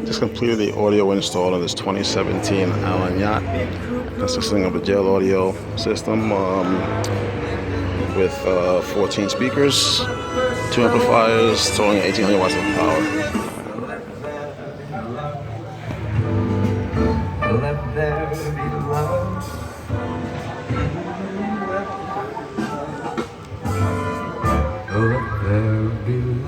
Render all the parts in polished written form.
Just completed the audio install on this 2017 Allen Yacht, consisting of a gel audio system with 14 speakers, 2 amplifiers, totaling 1800 watts of power. Let there be love. Let there be love.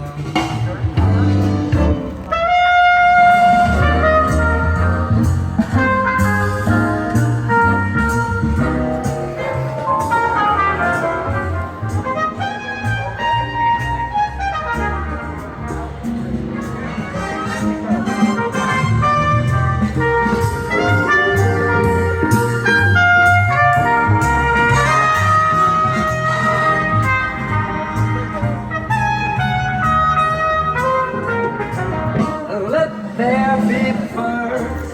Let there be birds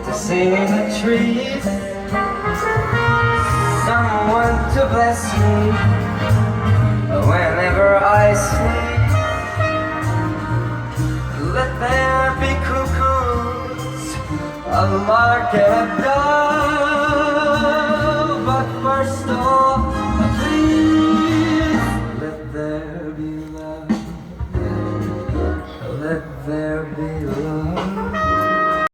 to sing in the trees, someone to bless me whenever I sleep. Let there be cuckoos, a lark and a dove.